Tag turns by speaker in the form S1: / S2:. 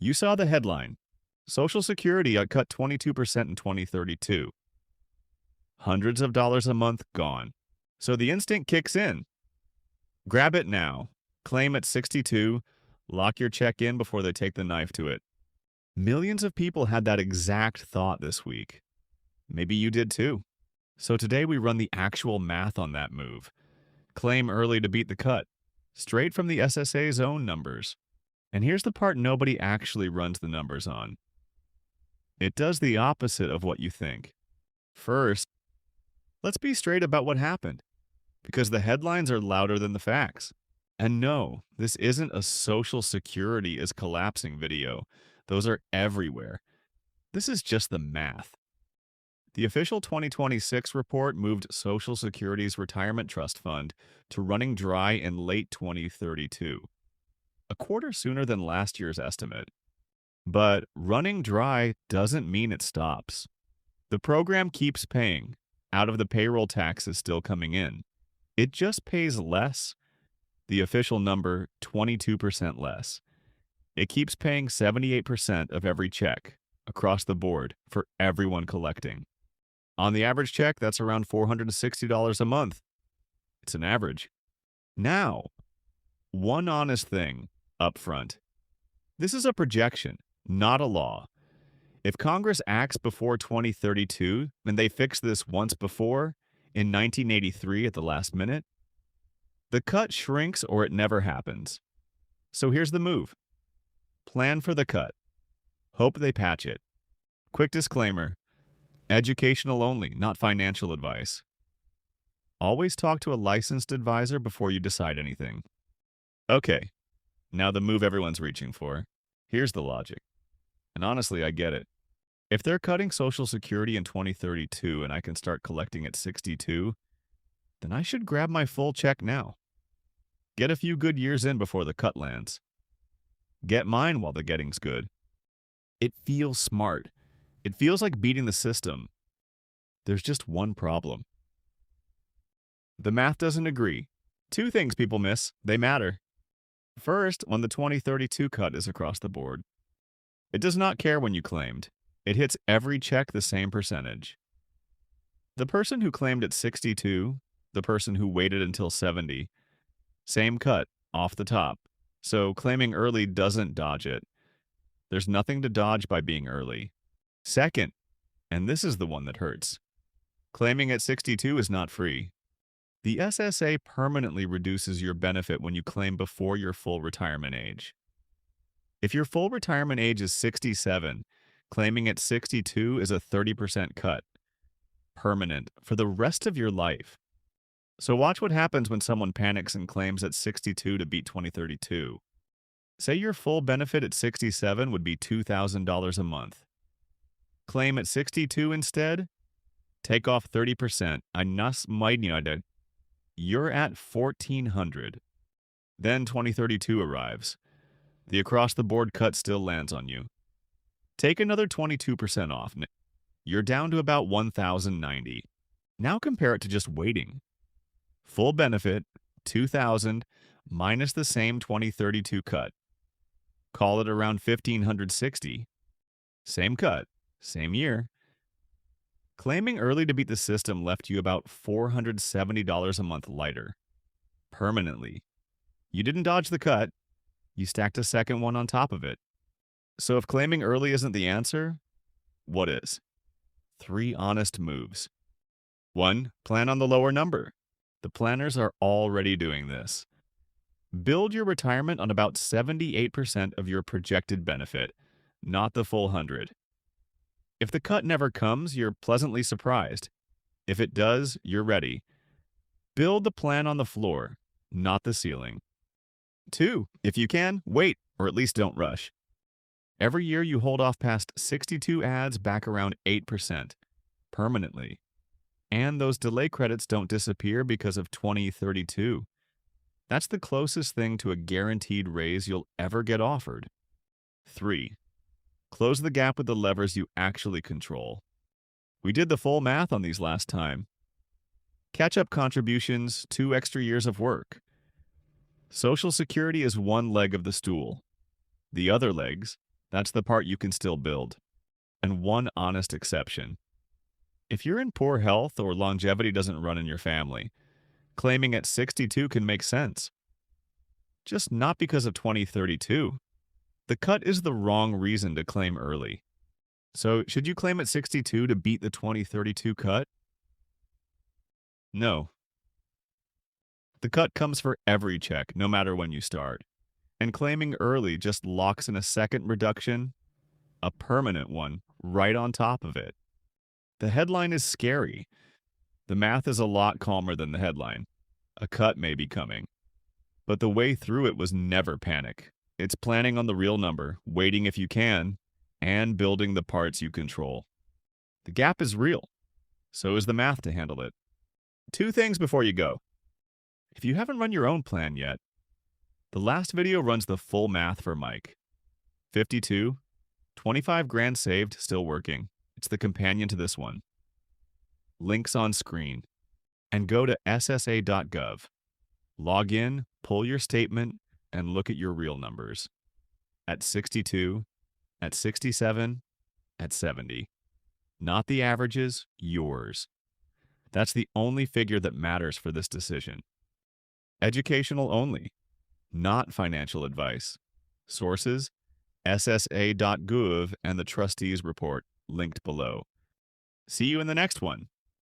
S1: You saw the headline. Social Security cut 22% in 2032. Hundreds of dollars a month gone. So the instinct kicks in. Grab it now. Claim at 62. Lock your check in before they take the knife to it. Millions of people had that exact thought this week. Maybe you did too. So today we run the actual math on that move. Claim early to beat the cut. Straight from the SSA's own numbers. And here's the part nobody actually runs the numbers on. It does the opposite of what you think. First, let's be straight about what happened, because the headlines are louder than the facts. And no, this isn't a Social Security is collapsing video. Those are everywhere. This is just the math. The official 2026 report moved Social Security's retirement trust fund to running dry in late 2032, a quarter sooner than last year's estimate. But running dry doesn't mean it stops. The program keeps paying out of the payroll taxes still coming in. It just pays less, the official number 22% less. It keeps paying 78% of every check across the board for everyone collecting. On the average check, that's around $460 a month. It's an average. Now, one honest thing up front. This is a projection, not a law. If Congress acts before 2032 and they fix this once before, in 1983 at the last minute, the cut shrinks or it never happens. So here's the move. Plan for the cut. Hope they patch it. Quick disclaimer. Educational only, not financial advice. Always talk to a licensed advisor before you decide anything. Okay, now the move everyone's reaching for. Here's the logic. And honestly, I get it. If they're cutting Social Security in 2032 and I can start collecting at 62, then I should grab my full check now. Get a few good years in before the cut lands. Get mine while the getting's good. It feels smart. It feels like beating the system. There's just one problem. The math doesn't agree. Two things people miss. They matter. First, when the 2032 cut is across the board. It does not care when you claimed. It hits every check the same percentage. The person who claimed at 62, the person who waited until 70, same cut, off the top. So claiming early doesn't dodge it. There's nothing to dodge by being early. Second, and this is the one that hurts, claiming at 62 is not free. The SSA permanently reduces your benefit when you claim before your full retirement age. If your full retirement age is 67, claiming at 62 is a 30% cut. Permanent, for the rest of your life. So watch what happens when someone panics and claims at 62 to beat 2032. Say your full benefit at 67 would be $2,000 a month. Claim at 62 instead? Take off 30%. You're at $1,400. Then 2032 arrives. The across-the-board cut still lands on you. Take another 22% off. You're down to about $1,090. Now compare it to just waiting. Full benefit, $2,000 minus the same 2032 cut. Call it around $1,560. Same cut, same year. Claiming early to beat the system left you about $470 a month lighter. Permanently. You didn't dodge the cut. You stacked a second one on top of it. So if claiming early isn't the answer, what is? 3 honest moves. 1. Plan on the lower number. The planners are already doing this. Build your retirement on about 78% of your projected benefit, not the full 100. If the cut never comes, you're pleasantly surprised. If it does, you're ready. Build the plan on the floor, not the ceiling. 2. If you can, wait, or at least don't rush. Every year you hold off past 62 adds back around 8%, permanently. And those delay credits don't disappear because of 2032. That's the closest thing to a guaranteed raise you'll ever get offered. 3. Close the gap with the levers you actually control. We did the full math on these last time. Catch-up contributions, 2 extra years of work. Social Security is one leg of the stool. The other legs, That's the part you can still build. And one honest exception. If you're in poor health or longevity doesn't run in your family, claiming at 62 can make sense. Just not because of 2032. The cut is the wrong reason to claim early. So, should you claim at 62 to beat the 2032 cut? No. The cut comes for every check, no matter when you start. And claiming early just locks in a second reduction, a permanent one, right on top of it. The headline is scary. The math is a lot calmer than the headline. A cut may be coming. But the way through it was never panic. It's planning on the real number, waiting if you can, and building the parts you control. The gap is real. So is the math to handle it. Two things before you go. If you haven't run your own plan yet, the last video runs the full math for Mike. 52, 25 grand saved, still working. It's the companion to this one. Links on screen. And go to SSA.gov. Log in, pull your statement, and look at your real numbers. At 62, at 67, at 70. Not the averages, yours. That's the only figure that matters for this decision. Educational only, not financial advice. Sources, SSA.gov and the Trustees Report, linked below. See you in the next one.